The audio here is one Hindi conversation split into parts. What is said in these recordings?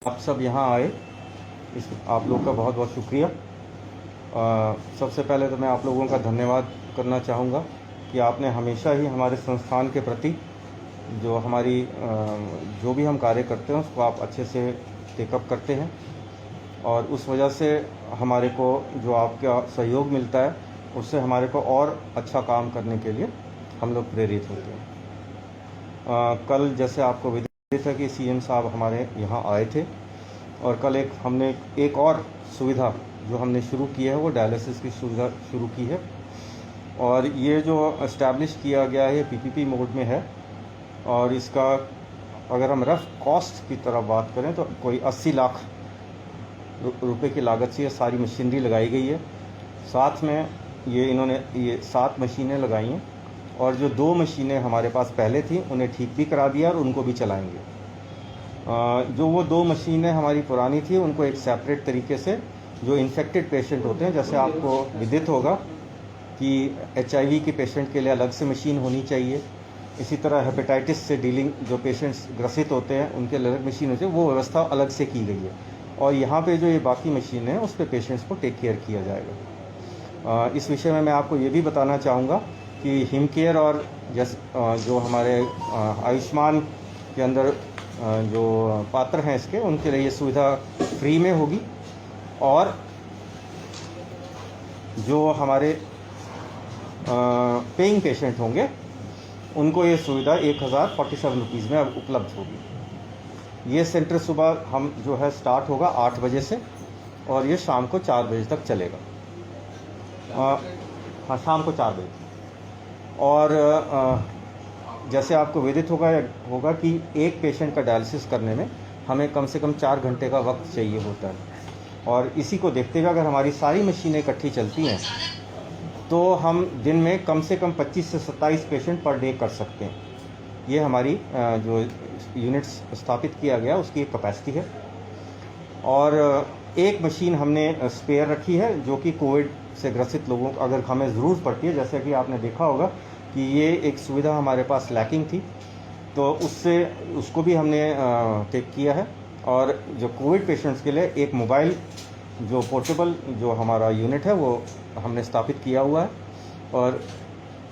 आप सब यहाँ आए, इस आप लोग का बहुत बहुत शुक्रिया। सबसे पहले तो मैं आप लोगों का धन्यवाद करना चाहूँगा कि आपने हमेशा ही हमारे संस्थान के प्रति जो हमारी जो भी हम कार्य करते हैं उसको आप अच्छे से टेकअप करते हैं, और उस वजह से हमारे को जो आपका सहयोग मिलता है उससे हमारे को और अच्छा काम करने के लिए हम लोग प्रेरित होते हैं। कल जैसे आपको विदित है कि सीएम साहब हमारे यहाँ आए थे, और कल हमने एक और सुविधा जो हमने शुरू की है वो डायलिसिस की सुविधा शुरू की है। और ये जो इस्टेब्लिश किया गया है पीपीपी मोड में है, और इसका अगर हम रफ कॉस्ट की तरफ बात करें तो कोई 80 लाख रुपए की लागत से ये सारी मशीनरी लगाई गई है। साथ में इन्होंने 7 मशीनें लगाई हैं, और जो 2 मशीनें हमारे पास पहले थी उन्हें ठीक भी करा दिया और उनको भी चलाएंगे। जो वो 2 मशीनें हमारी पुरानी थी उनको एक सेपरेट तरीके से जो इन्फेक्टेड पेशेंट होते हैं, जैसे आपको विदित होगा कि एचआईवी के पेशेंट के लिए अलग से मशीन होनी चाहिए, इसी तरह हेपेटाइटिस से डीलिंग जो पेशेंट्स ग्रसित होते हैं उनके अलग मशीन होती है, वो व्यवस्था अलग से की गई है। और यहाँ पे जो ये बाकी मशीनें हैं उस पर पेशेंट्स को टेक केयर किया जाएगा। इस विषय में मैं आपको ये भी बताना चाहूँगा कि हिमकेयर और जो हमारे आयुष्मान के अंदर जो पात्र हैं इसके, उनके लिए ये सुविधा फ्री में होगी, और जो हमारे पेइंग पेशेंट होंगे उनको ये सुविधा 1047 रुपीज़ में अब उपलब्ध होगी। ये सेंटर सुबह हम जो है स्टार्ट होगा 8 बजे से, और ये शाम को 4 बजे तक चलेगा। हाँ, शाम को 4 बजे। और जैसे आपको विदित होगा कि एक पेशेंट का डायलिसिस करने में हमें कम से कम 4 घंटे का वक्त चाहिए होता है, और इसी को देखते हुए अगर हमारी सारी मशीनें इकट्ठी चलती हैं तो हम दिन में कम से कम 25 से 27 पेशेंट पर डे कर सकते हैं। ये हमारी जो यूनिट्स स्थापित किया गया उसकी एक कैपेसिटी है। और एक मशीन हमने स्पेयर रखी है जो कि कोविड से ग्रसित लोगों को अगर हमें ज़रूरत पड़ती है, जैसे कि आपने देखा होगा कि ये एक सुविधा हमारे पास लैकिंग थी, तो उसको भी हमने टेक किया है। और जो कोविड पेशेंट्स के लिए एक मोबाइल जो पोर्टेबल जो हमारा यूनिट है वो हमने स्थापित किया हुआ है, और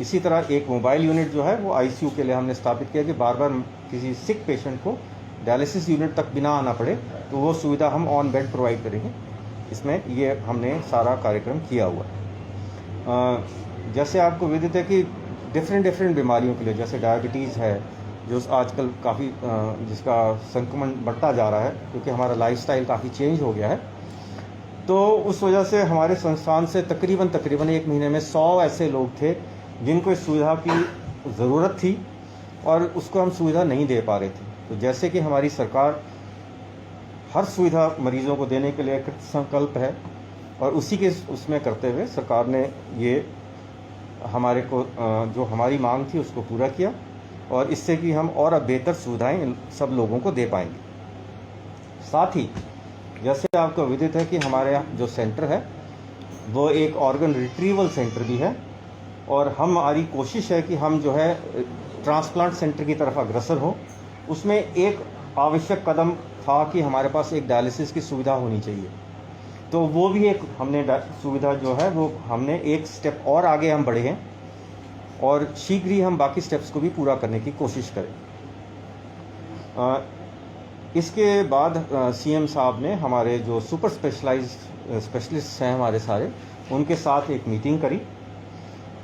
इसी तरह एक मोबाइल यूनिट जो है वो आईसीयू के लिए हमने स्थापित किया कि बार बार किसी सिक पेशेंट को डायलिसिस यूनिट तक बिना आना पड़े, तो वो सुविधा हम ऑन बेड प्रोवाइड करेंगे। इसमें ये हमने सारा कार्यक्रम किया हुआ है। जैसे आपको विदित है कि डिफरेंट बीमारियों के लिए, जैसे डायबिटीज़ है जो आजकल काफ़ी जिसका संक्रमण बढ़ता जा रहा है क्योंकि हमारा लाइफस्टाइल काफ़ी चेंज हो गया है, तो उस वजह से हमारे संस्थान से तकरीबन 1 महीने में 100 ऐसे लोग थे जिनको इस सुविधा की ज़रूरत थी और उसको हम सुविधा नहीं दे पा रहे थे। तो जैसे कि हमारी सरकार हर सुविधा मरीज़ों को देने के लिए कृत संकल्प है, और उसी के उसमें करते हुए सरकार ने ये हमारे को जो हमारी मांग थी उसको पूरा किया, और इससे कि हम और बेहतर सुविधाएं इन सब लोगों को दे पाएंगे। साथ ही जैसे आपको विदित है कि हमारे यहाँ जो सेंटर है वो एक ऑर्गन रिट्रीवल सेंटर भी है, और हमारी कोशिश है कि हम जो है ट्रांसप्लांट सेंटर की तरफ अग्रसर हो। उसमें एक आवश्यक कदम था कि हमारे पास एक डायलिसिस की सुविधा होनी चाहिए, तो वो भी एक हमने सुविधा जो है वो हमने एक स्टेप और आगे हम बढ़े हैं, और शीघ्र ही हम बाकी स्टेप्स को भी पूरा करने की कोशिश करें। इसके बाद सीएम साहब ने हमारे जो सुपर स्पेशलिस्ट हैं हमारे सारे, उनके साथ एक मीटिंग करी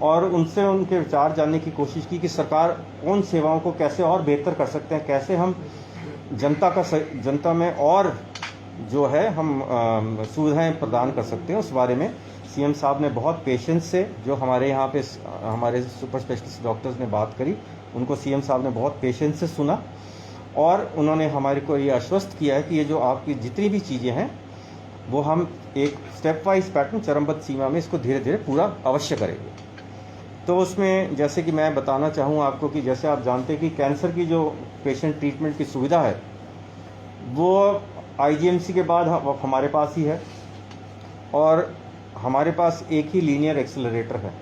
और उनसे उनके विचार जानने की कोशिश की कि सरकार उन सेवाओं को कैसे और बेहतर कर सकते हैं, कैसे हम जनता में और जो है हम सुविधाएं प्रदान कर सकते हैं। उस बारे में सीएम साहब ने बहुत पेशेंस से, जो हमारे यहाँ पे हमारे सुपर स्पेशलिस्ट डॉक्टर्स ने बात करी, उनको सीएम साहब ने बहुत पेशेंस से सुना, और उन्होंने हमारे को ये आश्वस्त किया है कि ये जो आपकी जितनी भी चीज़ें हैं वो हम एक स्टेप वाइज पैटर्न चरणबद्ध सीमा में इसको धीरे धीरे पूरा अवश्य करेंगे। तो उसमें जैसे कि मैं बताना चाहूँ आपको कि जैसे आप जानते हैं कि कैंसर की जो पेशेंट ट्रीटमेंट की सुविधा है वो आईजीएमसी के बाद हमारे पास ही है, और हमारे पास एक ही लीनियर एक्सेलरेटर है,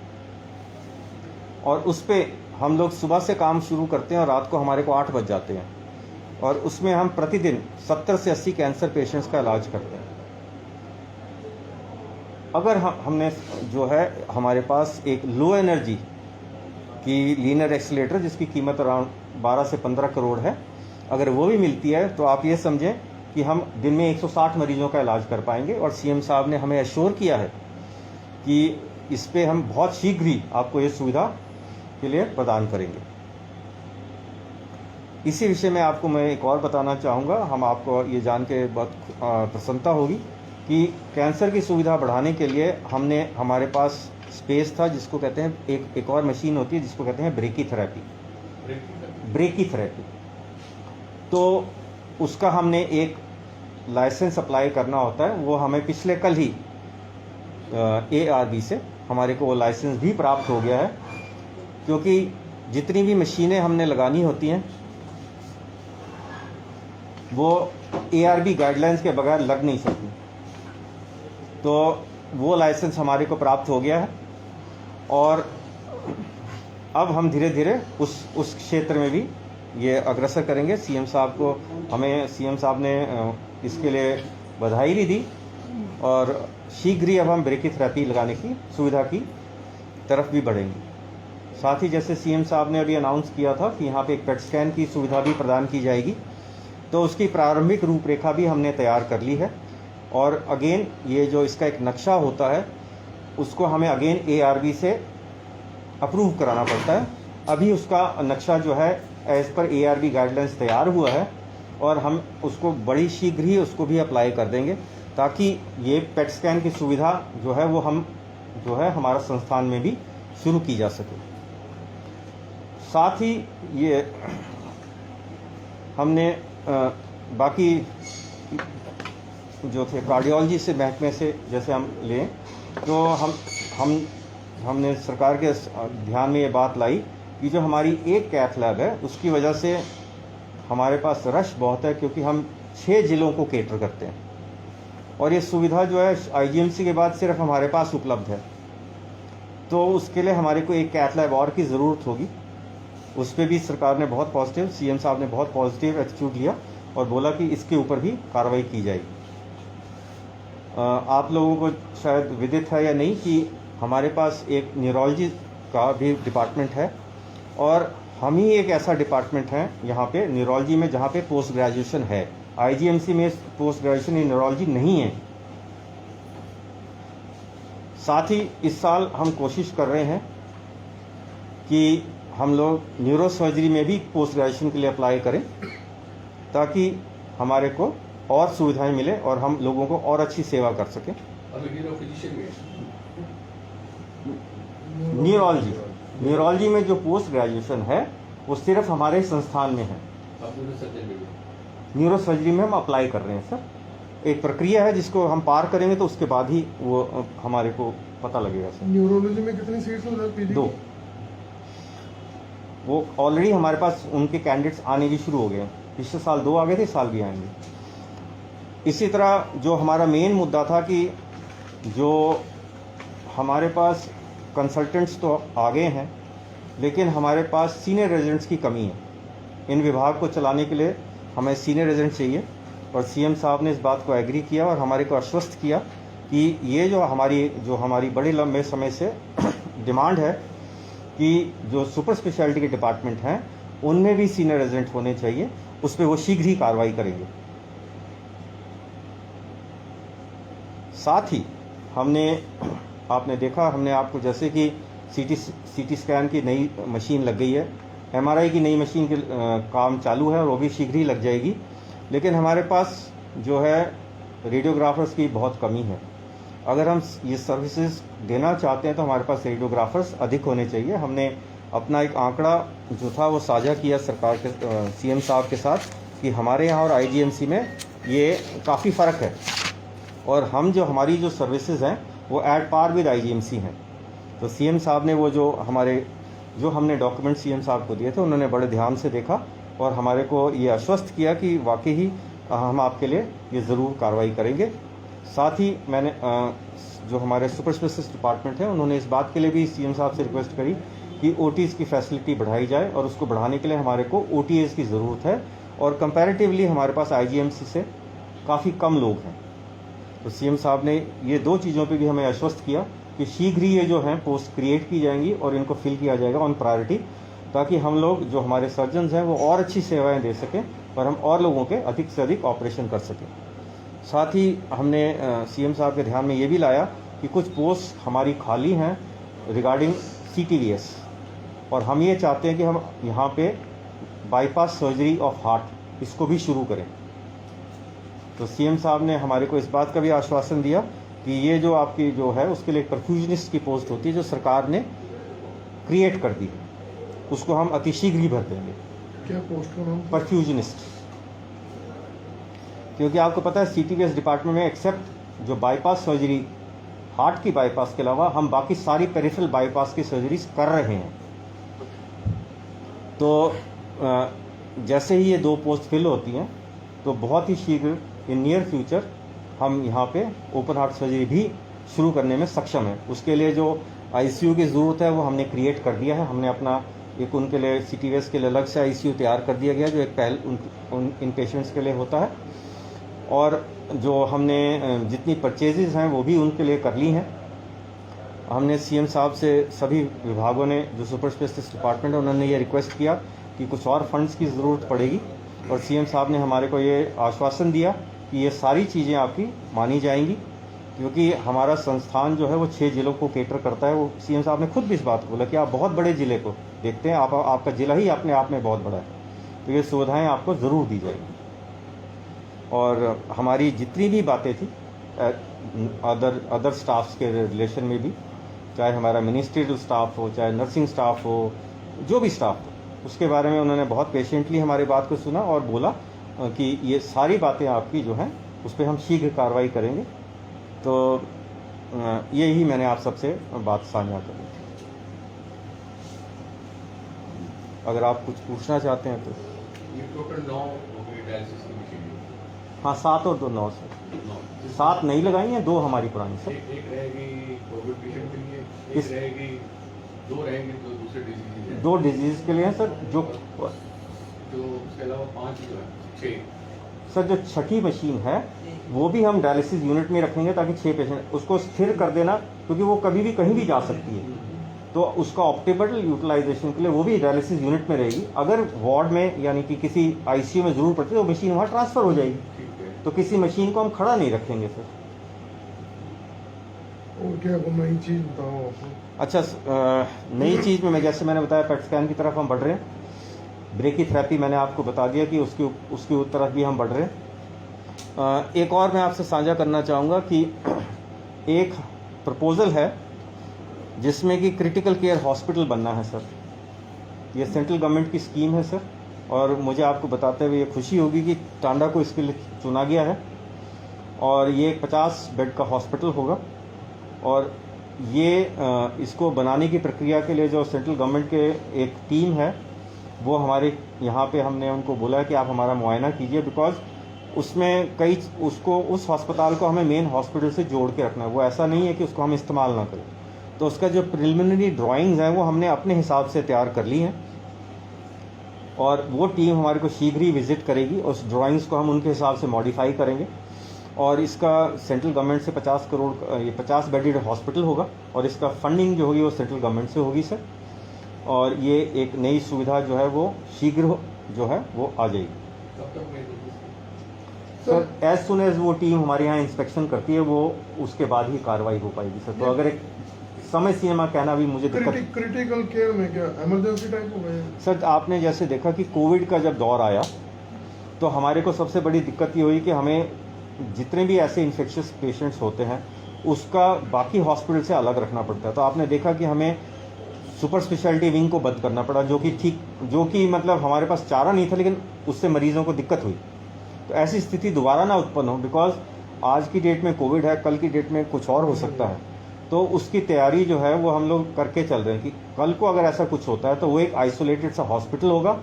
और उस पर हम लोग सुबह से काम शुरू करते हैं और रात को हमारे को 8 बज जाते हैं। और उसमें हम प्रतिदिन 70 से 80 कैंसर पेशेंट्स का इलाज करते हैं। अगर हमने जो है हमारे पास एक लो एनर्जी की लीनियर एक्सीलरेटर जिसकी कीमत अराउंड 12 से 15 करोड़ है, अगर वो भी मिलती है तो आप ये समझें कि हम दिन में 160 मरीजों का इलाज कर पाएंगे। और सीएम साहब ने हमें एश्योर किया है कि इस पे हम बहुत शीघ्र ही आपको ये सुविधा के लिए प्रदान करेंगे। इसी विषय में आपको मैं एक और बताना चाहूँगा, हम आपको ये जान के बहुत प्रसन्नता होगी कि कैंसर की सुविधा बढ़ाने के लिए हमने हमारे पास स्पेस था जिसको कहते हैं एक और मशीन होती है जिसको कहते हैं ब्रेकीथेरेपी। तो उसका हमने एक लाइसेंस अप्लाई करना होता है, वो हमें पिछले कल ही ARB से हमारे को वो लाइसेंस भी प्राप्त हो गया है, क्योंकि जितनी भी मशीनें हमने लगानी होती हैं वो ARB गाइडलाइंस के बगैर लग नहीं सकती। तो वो लाइसेंस हमारे को प्राप्त हो गया है और अब हम धीरे धीरे उस क्षेत्र में भी ये अग्रसर करेंगे। सीएम साहब ने इसके लिए बधाई भी दी और शीघ्र ही अब हम ब्रेकीथेरेपी लगाने की सुविधा की तरफ भी बढ़ेंगे। साथ ही जैसे सीएम साहब ने अभी अनाउंस किया था कि यहाँ पे एक पेट स्कैन की सुविधा भी प्रदान की जाएगी, तो उसकी प्रारंभिक रूपरेखा भी हमने तैयार कर ली है। और अगेन ये जो इसका एक नक्शा होता है उसको हमें अगेन ARB से अप्रूव कराना पड़ता है। अभी उसका नक्शा जो है एज पर ARB गाइडलाइंस तैयार हुआ है और हम उसको बड़ी शीघ्र ही उसको भी अप्लाई कर देंगे, ताकि ये पेट स्कैन की सुविधा जो है वो हम जो है हमारा संस्थान में भी शुरू की जा सके। साथ ही ये हमने बाकी जो थे कार्डियोलॉजी से महकमे से जैसे हम लें तो हमने सरकार के ध्यान में ये बात लाई कि जो हमारी एक कैथ लैब है उसकी वजह से हमारे पास रश बहुत है, क्योंकि हम 6 जिलों को केटर करते हैं और ये सुविधा जो है IGMC के बाद सिर्फ हमारे पास उपलब्ध है। तो उसके लिए हमारे को एक कैथ लैब और की ज़रूरत होगी। उस पर भी सरकार ने बहुत पॉजिटिव, सीएम साहब ने बहुत पॉजिटिव एटीट्यूड लिया और बोला कि इसके ऊपर भी कार्रवाई की जाएगी। आप लोगों को शायद विदित है या नहीं कि हमारे पास एक न्यूरोलॉजी का भी डिपार्टमेंट है और हम ही एक ऐसा डिपार्टमेंट है यहाँ पे न्यूरोलॉजी में जहाँ पे पोस्ट ग्रेजुएशन है। IGMC में पोस्ट ग्रेजुएशन इन न्यूरोलॉजी नहीं है। साथ ही इस साल हम कोशिश कर रहे हैं कि हम लोग न्यूरोसर्जरी में भी पोस्ट ग्रेजुएशन के लिए अप्लाई करें, ताकि हमारे को और सुविधाएं मिले और हम लोगों को और अच्छी सेवा कर सकें। न्यूरोलॉजी में जो पोस्ट ग्रेजुएशन है वो सिर्फ हमारे संस्थान में है। न्यूरोसर्जरी में हम अप्लाई कर रहे हैं सर। एक प्रक्रिया है जिसको हम पार करेंगे तो उसके बाद ही वो हमारे को पता लगेगा सर। न्यूरोलॉजी में कितनी सीट्स हैं? 2। वो ऑलरेडी हमारे पास उनके कैंडिडेट्स आने भी शुरू हो गए हैं। पिछले साल 2 आ गए थे, इस साल भी आएंगे। इसी तरह जो हमारा मेन मुद्दा था कि जो हमारे पास कंसल्टेंट्स तो आ गए हैं, लेकिन हमारे पास सीनियर रेजिडेंट्स की कमी है। इन विभाग को चलाने के लिए हमें सीनियर रेजिडेंट चाहिए और सीएम साहब ने इस बात को एग्री किया और हमारे को आश्वस्त किया कि ये जो हमारी बड़े लंबे समय से डिमांड है कि जो सुपर स्पेशलिटी के डिपार्टमेंट हैं उनमें भी सीनियर रेजिडेंट होने चाहिए, उस पर वो शीघ्र ही कार्रवाई करेंगे। साथ ही आपने देखा, हमने आपको जैसे कि सीटी स्कैन की नई मशीन लग गई है, MRI की नई मशीन के काम चालू है और वो भी शीघ्र ही लग जाएगी। लेकिन हमारे पास जो है रेडियोग्राफर्स की बहुत कमी है। अगर हम ये सर्विसेज देना चाहते हैं तो हमारे पास रेडियोग्राफर्स अधिक होने चाहिए। हमने अपना एक आंकड़ा जो था वो साझा किया सरकार के सीएम साहब के साथ कि हमारे यहाँ और IGMC में ये काफ़ी फ़र्क है और हमारी जो सर्विसेज हैं वो एट पार विद IGMC हैं। तो सीएम साहब ने वो जो हमने डॉक्यूमेंट सीएम साहब को दिए थे उन्होंने बड़े ध्यान से देखा और हमारे को ये आश्वस्त किया कि वाकई ही हम आपके लिए ये ज़रूर कार्रवाई करेंगे। साथ ही मैंने जो हमारे सुपर स्पेशलिस्ट डिपार्टमेंट है उन्होंने इस बात के लिए भी सीएम साहब से रिक्वेस्ट करी कि OTs की फैसिलिटी बढ़ाई जाए और उसको बढ़ाने के लिए हमारे को OTAs की ज़रूरत है और कंपैरेटिवली हमारे पास आईजीएमसी से काफ़ी कम लोग हैं। तो सीएम साहब ने ये 2 चीज़ों पे भी हमें आश्वस्त किया कि शीघ्र ही ये जो हैं पोस्ट क्रिएट की जाएंगी और इनको फिल किया जाएगा ऑन प्रायोरिटी, ताकि हम लोग जो हमारे सर्जन्स हैं वो और अच्छी सेवाएं दे सकें और हम और लोगों के अधिक से अधिक ऑपरेशन कर सकें। साथ ही हमने सीएम साहब के ध्यान में ये भी लाया कि कुछ पोस्ट हमारी खाली हैं रिगार्डिंग CTVS, और हम ये चाहते हैं कि हम यहाँ पे बाईपास सर्जरी ऑफ हार्ट इसको भी शुरू करें। तो सीएम साहब ने हमारे को इस बात का भी आश्वासन दिया कि ये जो आपकी जो है उसके लिए परफ्यूजनिस्ट की पोस्ट होती है जो सरकार ने क्रिएट कर दी, उसको हम अतिशीघ्र ही भर देंगे। क्या पोस्ट का नाम? परफ्यूजनिस्ट। क्योंकि आपको पता है CTVS डिपार्टमेंट में एक्सेप्ट जो बाईपास सर्जरी हार्ट की बाईपास के अलावा हम बाकी सारी पेरिफेरल बाईपास की सर्जरीज कर रहे हैं। तो जैसे ही ये 2 पोस्ट फिल होती हैं तो बहुत ही शीघ्र इन नियर फ्यूचर हम यहाँ पे ओपन हार्ट सर्जरी भी शुरू करने में सक्षम है। उसके लिए जो ICU की ज़रूरत है वो हमने क्रिएट कर दिया है। हमने अपना एक उनके लिए CTVS के लिए अलग से ICU तैयार कर दिया गया जो एक पहल इन पेशेंट्स के लिए होता है, और जो हमने जितनी परचेजेज हैं वो भी उनके लिए कर ली हैं। हमने सीएम साहब से सभी विभागों ने जो सुपर स्पेशलिस्ट डिपार्टमेंट है उन्होंने ये रिक्वेस्ट किया कि कुछ और फंड्स की ज़रूरत पड़ेगी, और सीएम साहब ने हमारे को ये आश्वासन दिया कि ये सारी चीज़ें आपकी मानी जाएंगी, क्योंकि हमारा संस्थान जो है वो 6 जिलों को केटर करता है। वो सीएम साहब ने खुद भी इस बात को बोला कि आप बहुत बड़े ज़िले को देखते हैं, आपका ज़िला ही अपने आप में बहुत बड़ा है, तो ये सुविधाएँ आपको ज़रूर दी जाएंगी। और हमारी जितनी भी बातें थी अदर स्टाफ्स के रिलेशन में भी, चाहे हमारा मिनिस्ट्रियल स्टाफ हो, चाहे नर्सिंग स्टाफ हो, जो भी स्टाफ हो, उसके बारे में उन्होंने बहुत पेशेंटली हमारी बात को सुना और बोला कि ये सारी बातें आपकी जो हैं उस पर हम शीघ्र कार्रवाई करेंगे। तो यही मैंने आप सबसे बात साझा करी थी। अगर आप कुछ पूछना चाहते हैं तो। ये टोटल 9 हो गई डायलिसिस की मशीन। हाँ, 7 और 2 9 से 7 नहीं लगाई हैं, 2 हमारी पुरानी सर। एक रहेगी कोविड पेशेंट के लिए, एक रहेगी, 2 रहेंगी तो दूसरे डिजीज है। 2 डिजीज के लिए हैं सर। जो उसके अलावा 5 जो है 6 सर, जो छठी मशीन है वो भी हम डायलिसिस यूनिट में रखेंगे ताकि 6 पेशेंट उसको स्थिर कर देना, क्योंकि वो कभी भी कहीं भी जा सकती है, तो उसका ऑप्टिमल यूटिलाइजेशन के लिए वो भी डायलिसिस यूनिट में रहेगी। अगर वार्ड में यानी कि किसी ICU में ज़रूर पड़ती है तो मशीन वहाँ ट्रांसफ़र हो जाएगी, तो किसी मशीन को हम खड़ा नहीं रखेंगे सर। और क्या वो नई चीज़ बताओ आपको? अच्छा, नई चीज़ में मैं जैसे मैंने बताया पेट स्कैन की तरफ हम बढ़ रहे हैं, ब्रेकीथेरेपी मैंने आपको बता दिया कि उसकी तरफ भी हम बढ़ रहे हैं। एक और मैं आपसे साझा करना चाहूँगा कि एक प्रपोज़ल है जिसमें कि क्रिटिकल केयर हॉस्पिटल बनना है सर। ये सेंट्रल गवर्नमेंट की स्कीम है सर, और मुझे आपको बताते हुए ये खुशी होगी कि टांडा को इसके लिए चुना गया है, और ये 50 बेड का हॉस्पिटल होगा। और ये इसको बनाने की प्रक्रिया के लिए जो सेंट्रल गवर्नमेंट के एक टीम है वो हमारे यहाँ पे हमने उनको बोला है कि आप हमारा मुआयना कीजिए, बिकॉज उसमें उस अस्पताल को हमें मेन हॉस्पिटल से जोड़ के रखना है। वो ऐसा नहीं है कि उसको हम इस्तेमाल ना करें। तो उसका जो प्रिलिमिनरी ड्राइंग्स हैं वो हमने अपने हिसाब से तैयार कर ली हैं, और वो टीम हमारे को शीघ्र ही विजिट करेगी। उस ड्राइंग्स को हम उनके हिसाब से मॉडिफाई करेंगे, और इसका सेंट्रल गवर्नमेंट से 50 करोड़ ये 50 बेडेड हॉस्पिटल होगा, और इसका फंडिंग जो होगी वो सेंट्रल गवर्नमेंट से होगी सर। और ये एक नई सुविधा जो है वो शीघ्र जो है वो आ जाएगी सर। एज सुन एज वो टीम हमारे यहाँ इंस्पेक्शन करती है वो उसके बाद ही कार्रवाई हो पाएगी सर। तो अगर एक समय सीमा कहना भी मुझे क्रिटिकल केयर में क्या इमरजेंसी टाइप हो गया सर? आपने जैसे देखा कि कोविड का जब दौर आया तो हमारे को सबसे बड़ी दिक्कत ये हुई कि हमें जितने भी ऐसे इन्फेक्शियस पेशेंट्स होते हैं उसका बाकी हॉस्पिटल से अलग रखना पड़ता है। तो आपने देखा कि हमें सुपर स्पेशलिटी विंग को बंद करना पड़ा, जो कि मतलब हमारे पास चारा नहीं था, लेकिन उससे मरीजों को दिक्कत हुई। तो ऐसी स्थिति दोबारा ना उत्पन्न हो, बिकॉज आज की डेट में कोविड है, कल की डेट में कुछ और हो सकता है। तो उसकी तैयारी जो है वो हम लोग करके चल रहे हैं कि कल को अगर ऐसा कुछ होता है तो वो एक आइसोलेटेड सा हॉस्पिटल होगा,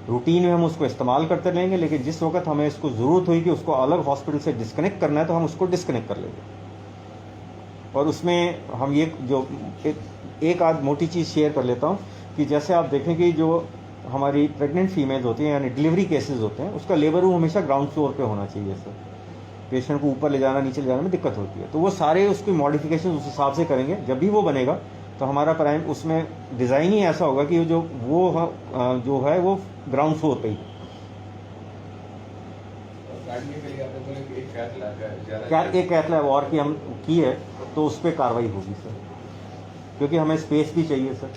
रूटीन में हम उसको इस्तेमाल करते रहेंगे, लेकिन जिस वक्त हमें इसको ज़रूरत हुई कि उसको अलग हॉस्पिटल से डिस्कनेक्ट करना है तो हम उसको डिस्कनेक्ट कर लेंगे। और उसमें हम ये जो एक आध मोटी चीज़ शेयर कर लेता हूँ कि जैसे आप देखें कि जो हमारी प्रेग्नेंट फीमेल्स होती हैं यानी डिलीवरी केसेस होते हैं, उसका लेबर रूम हमेशा ग्राउंड फ्लोर पे होना चाहिए सर। पेशेंट को ऊपर ले जाना नीचे ले जाने में दिक्कत होती है, तो वो सारे उसकी मॉडिफिकेशन उस हिसाब से करेंगे। जब भी वो बनेगा तो हमारा प्राइम उसमें डिज़ाइन ही ऐसा होगा कि जो है वो ग्राउंड फ्लोर पे ही। काटने के लिए आपने बोले कि एक कैथ लैब है क्या ज़्यादा एक कैथ लैब और की हम की है तो उस पर कार्रवाई होगी सर, क्योंकि हमें स्पेस भी चाहिए सर।